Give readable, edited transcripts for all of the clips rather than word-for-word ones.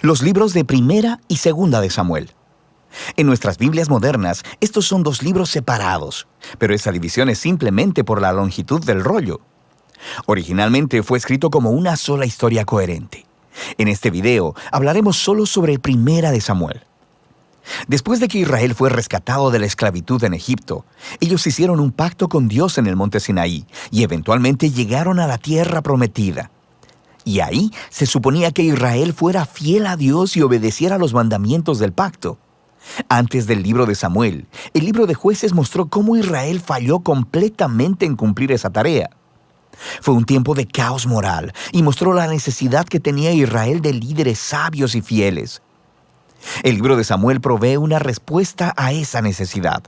Los libros de Primera y Segunda de Samuel. En nuestras Biblias modernas, estos son dos libros separados, pero esa división es simplemente por la longitud del rollo. Originalmente fue escrito como una sola historia coherente. En este video hablaremos solo sobre Primera de Samuel. Después de que Israel fue rescatado de la esclavitud en Egipto, ellos hicieron un pacto con Dios en el monte Sinaí y eventualmente llegaron a la tierra prometida. Y ahí se suponía que Israel fuera fiel a Dios y obedeciera los mandamientos del pacto. Antes del libro de Samuel, el libro de Jueces mostró cómo Israel falló completamente en cumplir esa tarea. Fue un tiempo de caos moral y mostró la necesidad que tenía Israel de líderes sabios y fieles. El libro de Samuel provee una respuesta a esa necesidad.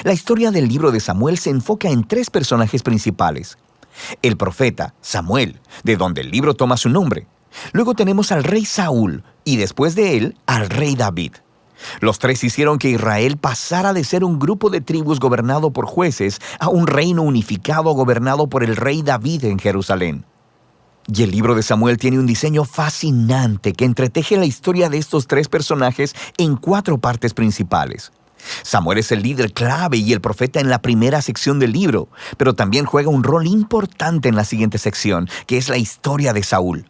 La historia del libro de Samuel se enfoca en tres personajes principales. El profeta, Samuel, de donde el libro toma su nombre. Luego tenemos al rey Saúl y después de él, al rey David. Los tres hicieron que Israel pasara de ser un grupo de tribus gobernado por jueces a un reino unificado gobernado por el rey David en Jerusalén. Y el libro de Samuel tiene un diseño fascinante que entreteje la historia de estos tres personajes en 4 partes principales. Samuel es el líder clave y el profeta en la primera sección del libro, pero también juega un rol importante en la siguiente sección, que es la historia de Saúl,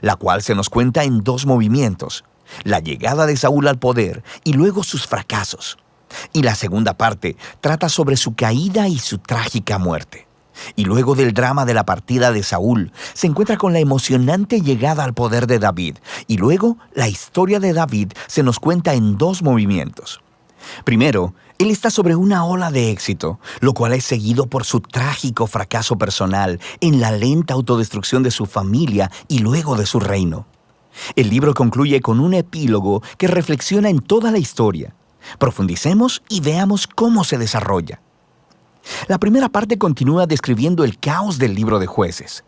la cual se nos cuenta en 2 movimientos: la llegada de Saúl al poder y luego sus fracasos. Y la segunda parte trata sobre su caída y su trágica muerte. Y luego del drama de la partida de Saúl, se encuentra con la emocionante llegada al poder de David. Y luego, la historia de David se nos cuenta en 2 movimientos. Primero, él está sobre una ola de éxito, lo cual es seguido por su trágico fracaso personal en la lenta autodestrucción de su familia y luego de su reino. El libro concluye con un epílogo que reflexiona en toda la historia. Profundicemos y veamos cómo se desarrolla. La primera parte continúa describiendo el caos del libro de Jueces.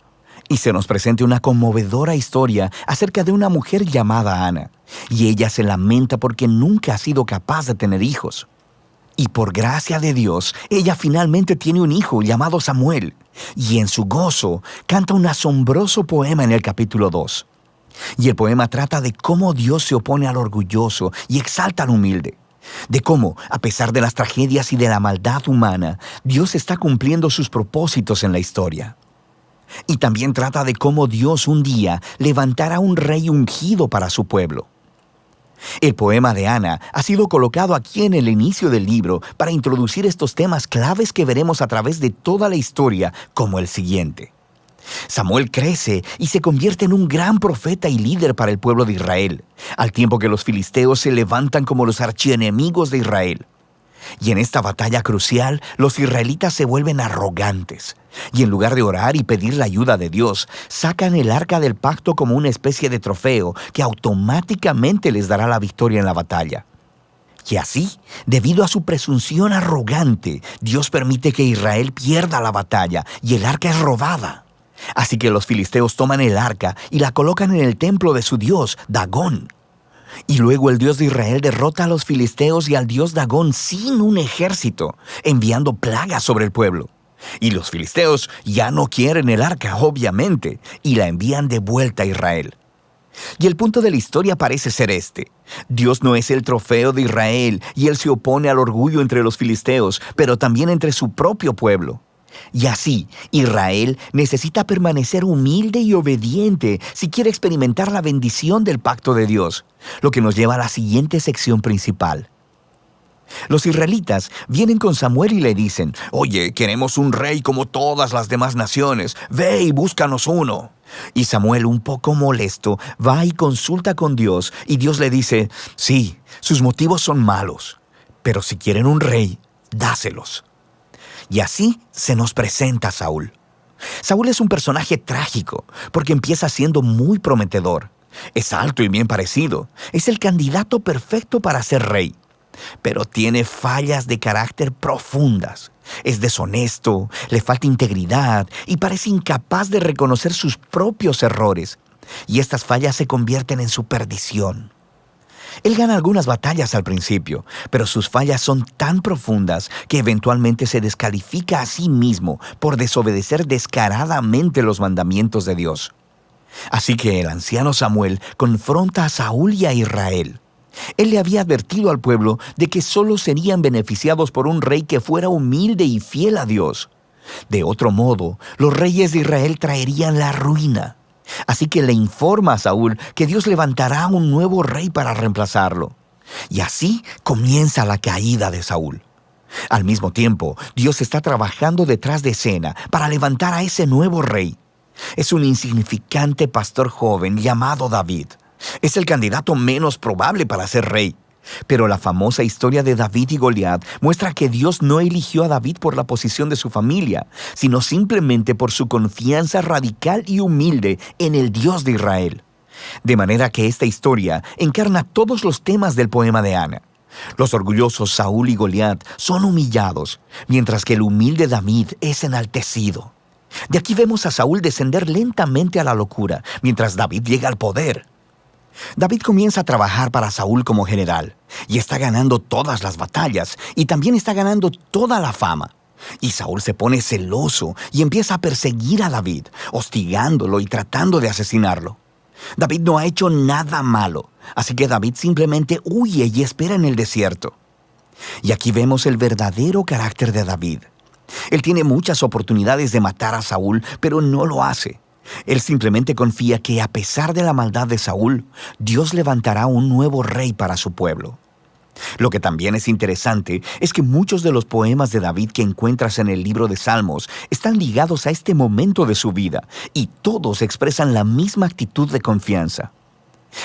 Y se nos presenta una conmovedora historia acerca de una mujer llamada Ana. Y ella se lamenta porque nunca ha sido capaz de tener hijos. Y por gracia de Dios, ella finalmente tiene un hijo llamado Samuel. Y en su gozo, canta un asombroso poema en el capítulo 2. Y el poema trata de cómo Dios se opone al orgulloso y exalta al humilde. De cómo, a pesar de las tragedias y de la maldad humana, Dios está cumpliendo sus propósitos en la historia. Y también trata de cómo Dios un día levantará un rey ungido para su pueblo. El poema de Ana ha sido colocado aquí en el inicio del libro para introducir estos temas claves que veremos a través de toda la historia, como el siguiente. Samuel crece y se convierte en un gran profeta y líder para el pueblo de Israel, al tiempo que los filisteos se levantan como los archienemigos de Israel. Y en esta batalla crucial, los israelitas se vuelven arrogantes, y en lugar de orar y pedir la ayuda de Dios, sacan el arca del pacto como una especie de trofeo que automáticamente les dará la victoria en la batalla. Y así, debido a su presunción arrogante, Dios permite que Israel pierda la batalla y el arca es robada. Así que los filisteos toman el arca y la colocan en el templo de su dios, Dagón. Y luego el Dios de Israel derrota a los filisteos y al dios Dagón sin un ejército, enviando plagas sobre el pueblo. Y los filisteos ya no quieren el arca, obviamente, y la envían de vuelta a Israel. Y el punto de la historia parece ser este: Dios no es el trofeo de Israel y Él se opone al orgullo entre los filisteos, pero también entre su propio pueblo. Y así, Israel necesita permanecer humilde y obediente si quiere experimentar la bendición del pacto de Dios, lo que nos lleva a la siguiente sección principal. Los israelitas vienen con Samuel y le dicen: «Oye, queremos un rey como todas las demás naciones. Ve y búscanos uno». Y Samuel, un poco molesto, va y consulta con Dios, y Dios le dice: «Sí, sus motivos son malos, pero si quieren un rey, dáselos». Y así se nos presenta Saúl. Saúl es un personaje trágico porque empieza siendo muy prometedor. Es alto y bien parecido. Es el candidato perfecto para ser rey. Pero tiene fallas de carácter profundas. Es deshonesto, le falta integridad y parece incapaz de reconocer sus propios errores. Y estas fallas se convierten en su perdición. Él gana algunas batallas al principio, pero sus fallas son tan profundas que eventualmente se descalifica a sí mismo por desobedecer descaradamente los mandamientos de Dios. Así que el anciano Samuel confronta a Saúl y a Israel. Él le había advertido al pueblo de que solo serían beneficiados por un rey que fuera humilde y fiel a Dios. De otro modo, los reyes de Israel traerían la ruina. Así que le informa a Saúl que Dios levantará un nuevo rey para reemplazarlo. Y así comienza la caída de Saúl. Al mismo tiempo, Dios está trabajando detrás de escena para levantar a ese nuevo rey. Es un insignificante pastor joven llamado David. Es el candidato menos probable para ser rey. Pero la famosa historia de David y Goliat muestra que Dios no eligió a David por la posición de su familia, sino simplemente por su confianza radical y humilde en el Dios de Israel. De manera que esta historia encarna todos los temas del poema de Ana. Los orgullosos Saúl y Goliat son humillados, mientras que el humilde David es enaltecido. De aquí vemos a Saúl descender lentamente a la locura, mientras David llega al poder. David comienza a trabajar para Saúl como general, y está ganando todas las batallas, y también está ganando toda la fama. Y Saúl se pone celoso y empieza a perseguir a David, hostigándolo y tratando de asesinarlo. David no ha hecho nada malo, así que David simplemente huye y espera en el desierto. Y aquí vemos el verdadero carácter de David. Él tiene muchas oportunidades de matar a Saúl, pero no lo hace. Él simplemente confía que a pesar de la maldad de Saúl, Dios levantará un nuevo rey para su pueblo. Lo que también es interesante es que muchos de los poemas de David que encuentras en el libro de Salmos están ligados a este momento de su vida, y todos expresan la misma actitud de confianza.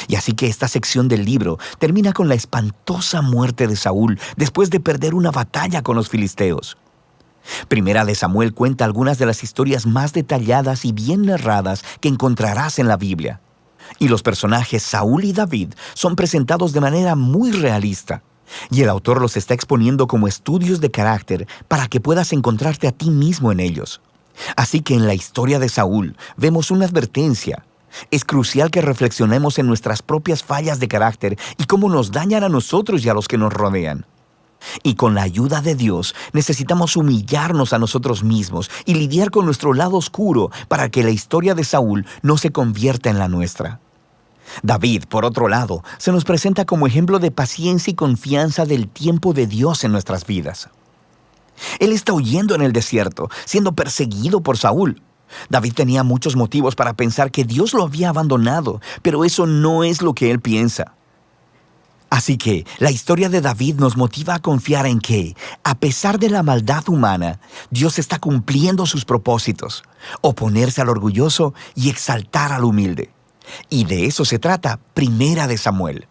Y así que esta sección del libro termina con la espantosa muerte de Saúl después de perder una batalla con los filisteos. Primera de Samuel cuenta algunas de las historias más detalladas y bien narradas que encontrarás en la Biblia. Y los personajes Saúl y David son presentados de manera muy realista. Y el autor los está exponiendo como estudios de carácter para que puedas encontrarte a ti mismo en ellos. Así que en la historia de Saúl vemos una advertencia. Es crucial que reflexionemos en nuestras propias fallas de carácter y cómo nos dañan a nosotros y a los que nos rodean. Y con la ayuda de Dios necesitamos humillarnos a nosotros mismos y lidiar con nuestro lado oscuro para que la historia de Saúl no se convierta en la nuestra. David, por otro lado, se nos presenta como ejemplo de paciencia y confianza del tiempo de Dios en nuestras vidas. Él está huyendo en el desierto, siendo perseguido por Saúl. David tenía muchos motivos para pensar que Dios lo había abandonado, pero eso no es lo que él piensa. Así que la historia de David nos motiva a confiar en que, a pesar de la maldad humana, Dios está cumpliendo sus propósitos, oponerse al orgulloso y exaltar al humilde. Y de eso se trata Primera de Samuel.